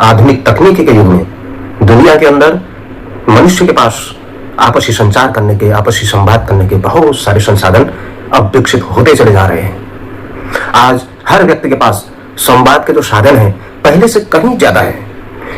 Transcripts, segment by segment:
आधुनिक तकनीकी के युग में दुनिया के अंदर मनुष्य के पास आपसी संचार करने के, आपसी संवाद करने के बहुत सारे संसाधन अब विकसित होते चले जा रहे हैं। आज हर व्यक्ति के पास संवाद के जो साधन है पहले से कहीं ज्यादा है।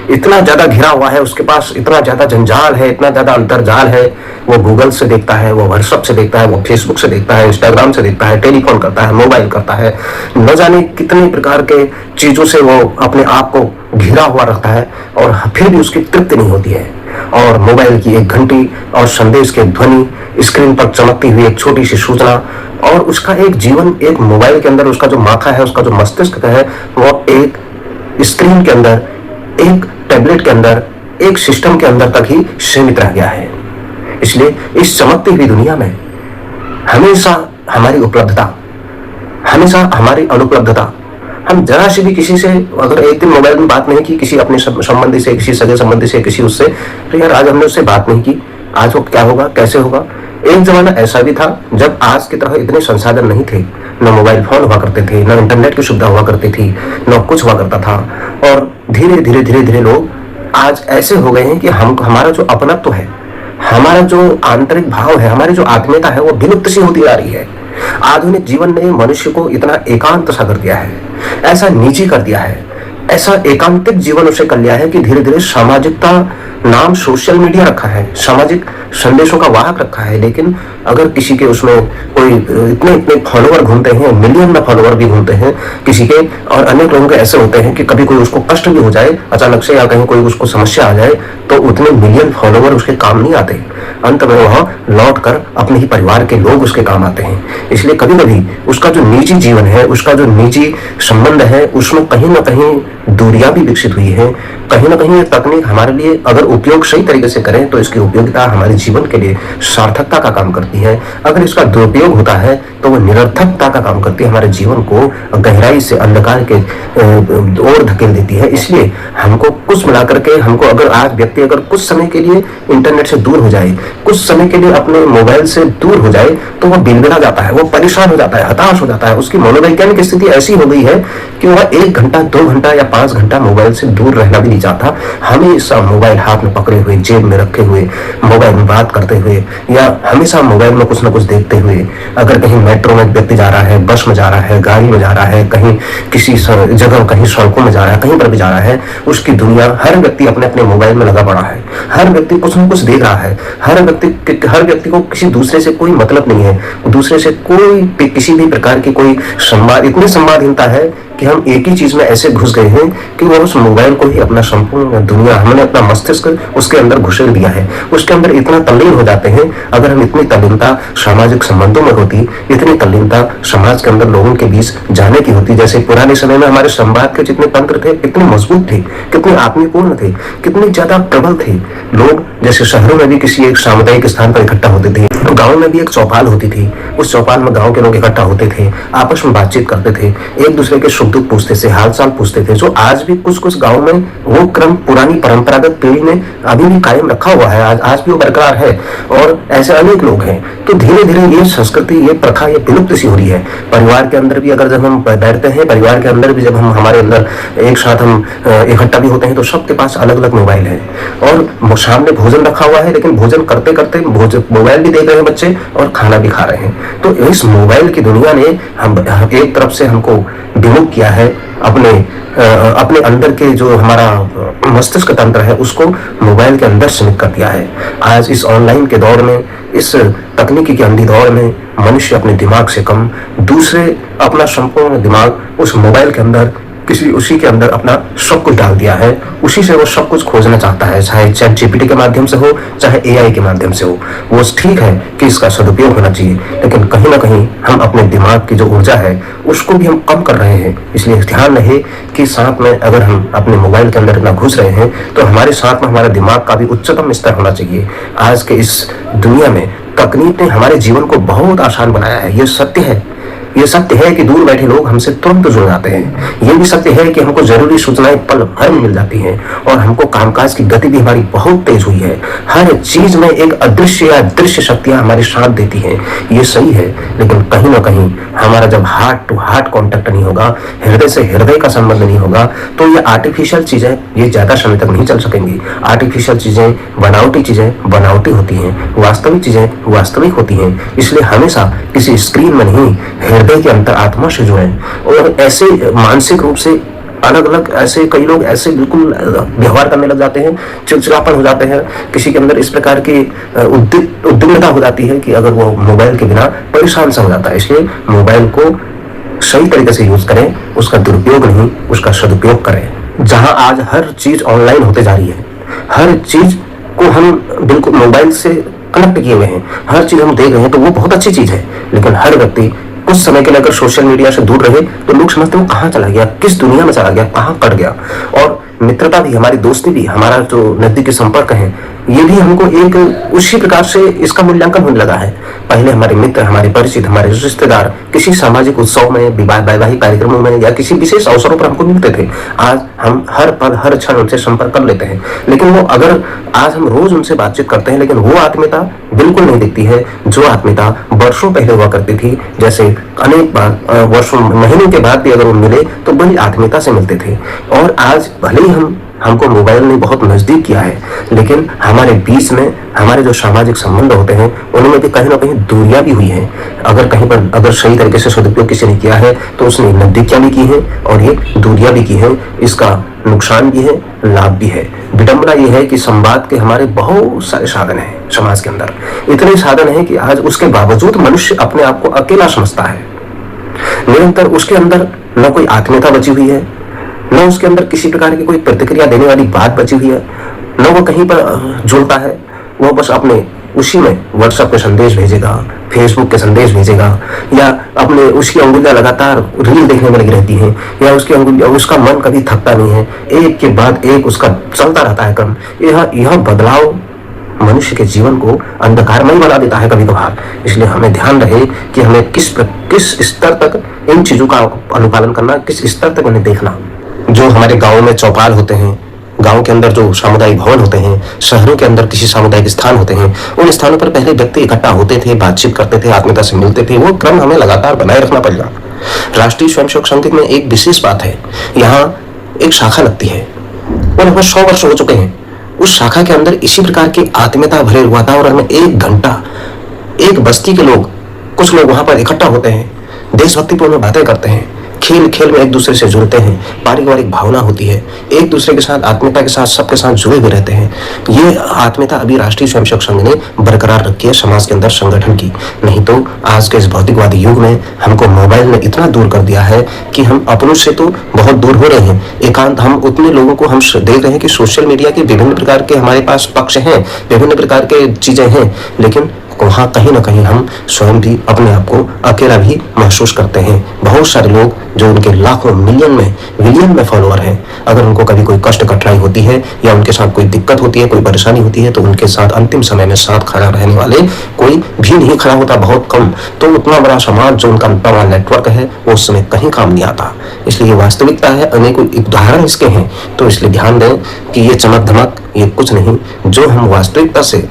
इतना ज्यादा घिरा हुआ है, उसके पास इतना ज्यादा जंजाल है, इतना ज्यादा अंतर्जाल है। वो गूगल से देखता है, वो व्हाट्सएप से देखता है, वो फेसबुक से देखता है, इंस्टाग्राम से देखता है, टेलीफोन करता है, मोबाइल करता है, न जाने कितने प्रकार के चीजों से वो अपने आप को घिरा हुआ रखता है और फिर भी उसकी तृप्ति नहीं होती है। और मोबाइल की एक घंटी और संदेश के ध्वनि, स्क्रीन पर चमकती हुई एक छोटी सी सूचना और उसका एक जीवन एक मोबाइल के अंदर, उसका जो माथा है, उसका जो मस्तिष्क है, वो एक स्क्रीन के अंदर, एक टैबलेट के अंदर, एक सिस्टम के अंदर तक ही सीमित रह गया है। इसलिए इस चमकती हुई दुनिया में हमेशा हमारी उपलब्धता, हमेशा हमारी अनुपलब्धता, हम जरा से भी किसी से अगर एक दिन मोबाइल में बात नहीं की, किसी अपने संबंधी से, किसी सगे संबंधी से, किसी उससे, तो यार आज हमने उससे बात नहीं की, आज वो क्या होगा, कैसे होगा। एक जमाना ऐसा भी था जब आज की तरह इतने संसाधन नहीं थे, न मोबाइल फोन हुआ करते थे, न इंटरनेट की सुविधा हुआ करती थी, न कुछ हुआ करता था। और धीरे धीरे धीरे धीरे लोग आज ऐसे हो गए हैं कि हमारा जो अपनत्व है, हमारा जो आंतरिक भाव है, हमारी जो आत्मीयता है, वो विलुप्त सी होती जा रही है। आधुनिक जीवन ने मनुष्य को इतना एकांत सा कर दिया है, ऐसा निजी कर दिया है, ऐसा एकांतिक जीवन उसे कर लिया है कि धीरे धीरे सामाजिकता नाम सोशल मीडिया रखा है, सामाजिक संदेशों का वाहक रखा है। लेकिन अगर किसी के उसमें कोई इतने इतने फॉलोअर घूमते हैं, मिलियन में फॉलोअर भी घूमते हैं किसी के, और अनेक लोगों के ऐसे होते हैं कि कभी कोई उसको कष्ट भी हो जाए अचानक से, या कहीं कोई उसको समस्या आ जाए, तो उतने मिलियन फॉलोअर उसके काम नहीं आते। अंत में वह लौट कर अपने ही परिवार के लोग उसके काम आते हैं। इसलिए कभी कभी उसका जो निजी जीवन है, उसका जो निजी संबंध है, उसमें कहीं ना कहीं दूरियां भी विकसित हुई है। कहीं ना कहीं ये तकनीक हमारे लिए अगर उपयोग सही तरीके से करें तो इसकी उपयोगिता हमारे जीवन के लिए सार्थकता का काम करती है। अगर इसका दुरुपयोग होता है तो वो निरर्थकता का काम करती है, हमारे जीवन को गहराई से अंधकार के ओर धकेल देती है। इसलिए हमको कुछ मिलाकर के, हमको अगर आज व्यक्ति अगर कुछ समय के लिए इंटरनेट से दूर हो जाए, कुछ समय के लिए अपने मोबाइल से दूर हो जाए, तो वह बिलबिला जाता है, वो परेशान हो जाता है, हताश हो जाता है। उसकी मनोवैज्ञानिक स्थिति ऐसी हो गई है कि वह 1 घंटा 2 घंटा या 5 घंटा मोबाइल से दूर रहना भी नहीं चाहता। हमेशा मोबाइल हाथ में पकड़े हुए, जेब में रखे हुए, मोबाइल में बात करते हुए, या हमेशा मोबाइल में कुछ ना कुछ देखते हुए, अगर कहीं मेट्रो में व्यक्ति जा रहा है, बस में जा रहा है, गाड़ी में जा रहा है, कहीं किसी जगह, कहीं सड़कों में जा रहा है, कहीं पर भी जा रहा है, उसकी दुनिया, हर व्यक्ति अपने अपने मोबाइल में लगा पड़ा है। हर व्यक्ति कुछ न कुछ देख रहा है। हर व्यक्ति को किसी दूसरे से कोई मतलब नहीं है, दूसरे से कोई किसी भी प्रकार की कोई संवाद, इतनी संवादहीनता है कि हम एक ही चीज में ऐसे घुस गए हैं कि वो उस मोबाइल को ही अपना संपूर्ण दुनिया, हमने अपना मस्तिष्क उसके अंदर घुसेड़ दिया है, उसके अंदर इतना तल्लीन हो जाते हैं। अगर हम इतनी तल्लीनता सामाजिक संबंधों में होती, इतनी तल्लीनता समाज के अंदर लोगों के बीच जाने की होती, जैसे पुराने समय में हमारे संवाद के जितने तंत्र थे, कितने मजबूत थे, कितने आत्मीयपूर्ण थे, कितने ज्यादा प्रबल थे। लोग जैसे शहरों में भी किसी एक सामुदायिक स्थान पर इकट्ठा होते थे, तो गाँव में भी एक चौपाल होती थी, उस चौपाल में गाँव के लोग इकट्ठा होते थे, आपस में बातचीत करते थे, एक दूसरे के सुख दुख पूछते थे, हाल चाल पूछते थे। जो आज भी कुछ कुछ गाँव में वो क्रम पुरानी परंपरागत पीढ़ी ने अभी भी कायम रखा हुआ है, आज भी वो बरकरार है, और ऐसे अनेक लोग हैं। तो धीरे धीरे ये संस्कृति, ये प्रथा, ये विलुप्त सी हो रही है। परिवार के अंदर भी अगर जब हम बैठते हैं, परिवार के अंदर भी जब हम हमारे अंदर एक साथ हम इकट्ठा भी होते हैं, तो सबके पास अलग अलग मोबाइल है, और सामने भोजन रखा हुआ है, लेकिन भोजन करते करते मोबाइल भी देख रहे हैं बच्चे और खाना भी खा रहे हैं। तो इस मोबाइल की दुनिया ने हम एक तरफ से हमको विमुख किया है, अपने अंदर के जो हमारा मस्तिष्क तंत्र है उसको मोबाइल के अंदर सीमित कर दिया है। आज इस ऑनलाइन के दौर में, इस तकनीकी के अंधी दौर में मनुष्य अपने दिमाग से कम दूसरे अपना संपूर्ण दिमाग उस मोबाइल के अंदर उसी के अंदर अपना सब कुछ डाल दिया है। उसी से वो सब कुछ खोजना चाहता है, चाहे चैट जीपीटी के माध्यम से हो, चाहे एआई के माध्यम से हो। वो ठीक है कि इसका सदुपयोग होना चाहिए, लेकिन कहीं ना कहीं हम अपने दिमाग की जो ऊर्जा है उसको भी हम कम कर रहे हैं। इसलिए ध्यान रहे कि साथ में अगर हम अपने मोबाइल के अंदर इतना घुस रहे हैं तो हमारे साथ में हमारे दिमाग का भी उच्चतम स्तर होना चाहिए। आज के इस दुनिया में तकनीक ने हमारे जीवन को बहुत आसान बनाया है, ये सत्य है। ये सत्य है कि दूर बैठे लोग हमसे तुरंत जुड़ जाते हैं। ये भी सत्य है कि हमको जरूरी सूचनाएं पल भर में मिल जाती हैं और हमको कामकाज की गति भी हमारी बहुत तेज हुई है। हर चीज में एक अदृश्य या दृश्य शक्तियां हमारी साथ देती हैं। ये सही है, लेकिन कहीं ना कहीं हमारा जब हार्ट टू हार्ट कॉन्टेक्ट नहीं होगा, हृदय से हृदय का संबंध नहीं होगा, तो ये आर्टिफिशियल चीजें ये ज्यादा समय तक नहीं चल सकेंगी। आर्टिफिशियल चीजें, बनावटी चीजें बनावटी होती हैं, वास्तविक चीजें वास्तविक होती हैं। इसलिए हमेशा किसी स्क्रीन में नहीं, हृदय के अंतर आत्मा से जुड़ें। और ऐसे मानसिक रूप से अलग अलग ऐसे कई लोग ऐसे बिल्कुल व्यवहार करने लग जाते हैं, चिड़चिड़ापन हो जाते हैं, किसी के अंदर इस प्रकार की उद्विग्नता हो जाती है कि अगर वो मोबाइल के बिना परेशान सा हो जाता है। इसलिए मोबाइल को सही तरीके से यूज करें, उसका दुरुपयोग नहीं, उसका सदुपयोग करें। जहां आज हर चीज ऑनलाइन होते जा रही है, हर चीज को हम बिल्कुल मोबाइल से कनेक्ट किए हुए हैं, हर चीज हम देख रहे हैं, तो वो बहुत अच्छी चीज है। लेकिन हर व्यक्ति कुछ समय के लिए अगर सोशल मीडिया से दूर रहे तो लोग समझते हैं वो कहाँ चला गया, किस दुनिया में चला गया, कहाँ कट गया। और मित्रता भी, हमारी दोस्ती भी, हमारा जो नजदीकी संपर्क है, ये भी हमको एक उसी प्रकार से इसका मूल्यांकन होने लगा है। पहले हमारे मित्र, हमारे परिचित, हमारे रिश्तेदार किसी सामाजिक उत्सव में, वैवाहिक कार्यक्रमों में या किसी विशेष अवसरों पर हमको मिलते थे। आज हम हर पल हर क्षण उनसे संपर्क कर लेते हैं, लेकिन वो अगर आज हम रोज उनसे बातचीत करते हैं, लेकिन वो आत्मीयता बिल्कुल नहीं दिखती है जो आत्मीयता वर्षों पहले हुआ करती थी। जैसे अनेक बार वर्षों महीनों के बाद भी अगर वो मिले तो बड़ी आत्मीयता से मिलते थे। और आज भले ही हमको मोबाइल ने बहुत नजदीक किया है, लेकिन हमारे बीच में हमारे जो सामाजिक संबंध होते हैं उनमें भी कहीं ना कहीं दूरियां भी हुई हैं। अगर कहीं पर अगर सही तरीके से सदुपयोग किसी ने किया है तो उसने नजदीकियां भी की हैं और ये दूरियां भी की हैं। इसका नुकसान भी है, लाभ भी है। विडंबना ये है कि संवाद के हमारे बहुत सारे साधन हैं समाज के अंदर, इतने साधन हैं कि आज उसके बावजूद मनुष्य अपने आप को अकेला समझता है। निरंतर उसके अंदर न कोई आत्मीयता बची हुई है, न उसके अंदर किसी प्रकार की कोई प्रतिक्रिया देने वाली बात बची हुई है, न वो कहीं पर जुड़ता है। वो बस अपने उसी में व्हाट्सएप पे संदेश भेजेगा, फेसबुक के संदेश भेजेगा, या अपने उसकी अंगुलियां लगातार रील देखने में लगी रहती हैं, या उसकी अंगुलियां, उसका मन कभी थकता नहीं है, एक के बाद एक उसका चलता रहता है क्रम। यह बदलाव मनुष्य के जीवन को अंधकारमय बना देता है कभी कभार। इसलिए हमें ध्यान रहे कि हमें किस स्तर तक इन चीजों का अनुपालन करना, किस स्तर तक उन्हें देखना। जो हमारे गाँव में चौपाल होते हैं, गांव के अंदर जो सामुदायिक भवन होते हैं, शहरों के अंदर किसी सामुदायिक स्थान होते हैं, उन स्थानों पर पहले व्यक्ति इकट्ठा होते थे, बातचीत करते थे, आत्मीयता से मिलते थे। वो क्रम हमें लगातार बनाए रखना पड़ेगा। राष्ट्रीय स्वयंसेवक संघ में एक विशेष बात है, यहाँ एक शाखा लगती है, वो लगभग 100 वर्ष हो चुके हैं। उस शाखा के अंदर इसी प्रकार की आत्मीयता भरे वातावरण में 1 घंटा एक बस्ती के लोग, कुछ लोग वहां पर इकट्ठा होते हैं, देशभक्तिपूर्ण बातें करते हैं, खेल खेल में एक दूसरे से जुड़ते हैं, पारिवारिक भावना होती है, एक दूसरे के साथ आत्मीयता के साथ सबके साथ जुड़े हुए रहते हैं। ये आत्मीयता अभी राष्ट्रीय स्वयंसेवक संघ ने बरकरार रखी है समाज के अंदर संगठन की। नहीं तो आज के इस भौतिकवादी युग में हमको मोबाइल ने इतना दूर कर दिया है कि हम अपनों से तो बहुत दूर हो रहे हैं। एकांत हम उतने लोगों को हम देख रहे हैं कि सोशल मीडिया के विभिन्न प्रकार के हमारे पास पक्ष हैं, विभिन्न प्रकार के चीजें हैं, लेकिन वहां कहीं ना कहीं हम स्वयं भी अपने आप को अकेला भी महसूस करते हैं। बहुत सारे लोग जो उनके लाखों मिलियन में फॉलोअर हैं, अगर उनको कभी कोई कष्ट कठिनाई होती है या उनके साथ कोई दिक्कत होती है, कोई परेशानी होती है, तो उनके साथ अंतिम समय में साथ खड़ा रहने वाले कोई भी नहीं खड़ा होता, बहुत कम। तो उतना बड़ा समाज जो उनका बड़ा नेटवर्क है वो उस समय कहीं काम नहीं आता। इसलिए ये वास्तविकता है, अनेकों उदाहरण इसके हैं। तो इसलिए ध्यान दें कि ये चमक धमक ये कुछ नहीं, जो हम वास्तविकता से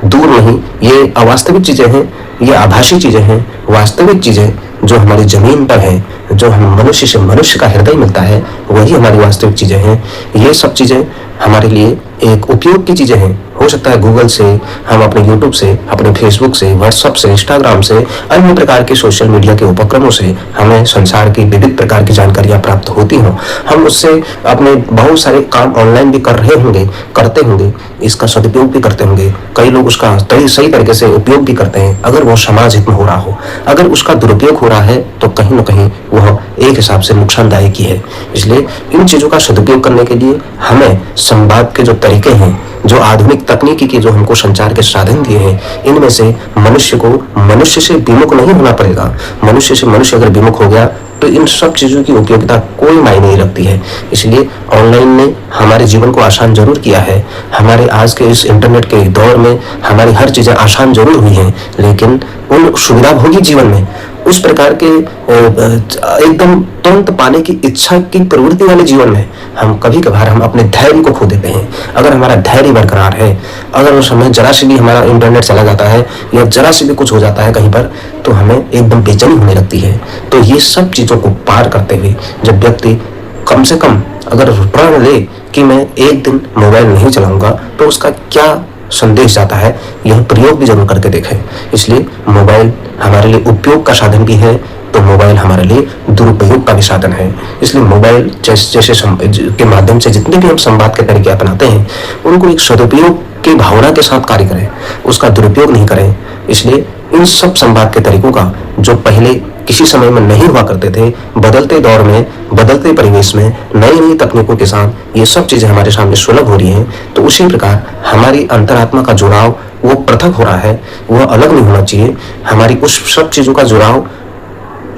दूर नहीं, ये अवास्तविक चीजें हैं, ये आभासी चीजें हैं। वास्तविक चीजें जो हमारी जमीन पर है, जो हम मनुष्य से मनुष्य का हृदय मिलता है, वही हमारी वास्तविक चीजें हैं। ये सब चीजें हमारे लिए एक उपयोग की चीजें हैं। हो सकता है गूगल से, हम अपने यूट्यूब से, अपने फेसबुक से, व्हाट्सएप से, इंस्टाग्राम से, अन्य प्रकार के सोशल मीडिया के उपक्रमों से हमें संसार की विविध प्रकार की जानकारियां प्राप्त होती हों। हम उससे अपने बहुत सारे काम ऑनलाइन भी कर रहे होंगे, करते होंगे, इसका सदुपयोग भी करते होंगे। कई लोग उसका सही तरीके से उपयोग भी करते हैं। अगर वो समाज हित में हो रहा हो, अगर उसका दुरुपयोग हो रहा है, तो कहीं ना कहीं वह एक हिसाब से नुकसानदायक ही है। इसलिए इन चीजों का सदुपयोग करने के लिए हमें संवाद के जो तरीके हैं, जो आधुनिक तकनीकी के जो हमको संचार के साधन दिए हैं, इनमें से मनुष्य को मनुष्य से विमुख नहीं होना पड़ेगा। मनुष्य से मनुष्य अगर विमुख हो गया तो इन सब चीजों की उपयोगिता कोई मायने नहीं रखती है। इसलिए ऑनलाइन ने हमारे जीवन को आसान जरूर किया है। हमारे आज के इस इंटरनेट के दौर में हमारी हर चीजें आसान जरूर हुई हैं, लेकिन उन सुविधाभोगी जीवन में उस प्रकार के एकदम तुरंत पाने की इच्छा की प्रवृत्ति वाले जीवन में हम कभी कभार हम अपने धैर्य को खो देते हैं। अगर हमारा धैर्य बरकरार है, अगर उस समय जरा सी भी हमारा इंटरनेट चला जाता है या जरा सी भी कुछ हो जाता है कहीं पर, तो हमें एकदम बेचैनी होने लगती है। तो ये सब चीज़ों को पार करते हुए जब व्यक्ति कम से कम अगर प्रण ले कि मैं एक दिन मोबाइल नहीं चलाऊंगा, तो उसका क्या संदेश जाता है, यह प्रयोग भी जरूर करके देखें। इसलिए मोबाइल हमारे लिए उपयोग का साधन भी है, तो मोबाइल हमारे लिए दुरुपयोग का भी साधन है। इसलिए मोबाइल जैसे के माध्यम से जितने भी हम संवाद के तरीके अपनाते हैं, उनको एक सदुपयोग की भावना के साथ कार्य करें, उसका दुरुपयोग नहीं करें। इसलिए इन सब संवाद के तरीकों का जो पहले किसी समय में नहीं हुआ करते थे, बदलते दौर में, बदलते परिवेश में, नई नई तकनीकों के साथ ये सब चीजें हमारे सामने सुलभ हो रही हैं, तो उसी प्रकार हमारी अंतरात्मा का जुड़ाव वो पृथक हो रहा है, वह अलग नहीं होना चाहिए। हमारी उस सब चीजों का जुड़ाव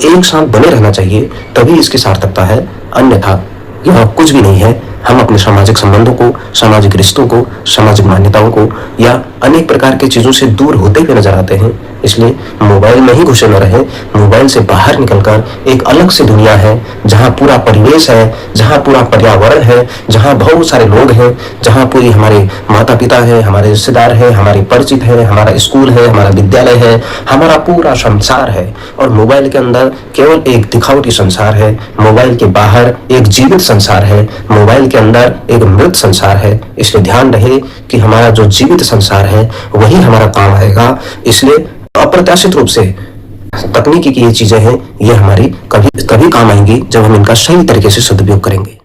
एक साथ बने रहना चाहिए, तभी इसकी सार्थकता है। अन्यथा यह कुछ भी नहीं है। हम अपने सामाजिक संबंधों को, सामाजिक रिश्तों को, सामाजिक मान्यताओं को या अनेक प्रकार की चीजों से दूर होते हुए नजर आते हैं। इसलिए मोबाइल में ही घुसे न रहे, मोबाइल से बाहर निकलकर एक अलग सी दुनिया है, जहाँ पूरा परिवेश है, जहाँ पूरा पर्यावरण है, जहाँ बहुत सारे लोग हैं, जहाँ पूरी हमारे माता पिता है, हमारे रिश्तेदार है, हमारे परिचित है, हमारा स्कूल है, हमारा विद्यालय है, हमारा पूरा संसार है। और मोबाइल के अंदर केवल एक दिखावटी संसार है, मोबाइल के बाहर एक जीवित संसार है, मोबाइल के अंदर एक मृत संसार है। इसलिए ध्यान रहे कि हमारा जो जीवित संसार है वही हमारा काम आएगा। इसलिए अप्रत्याशित रूप से तकनीकी की ये चीजें हैं, ये हमारी कभी कभी काम आएंगी जब हम इनका सही तरीके से सदुपयोग करेंगे।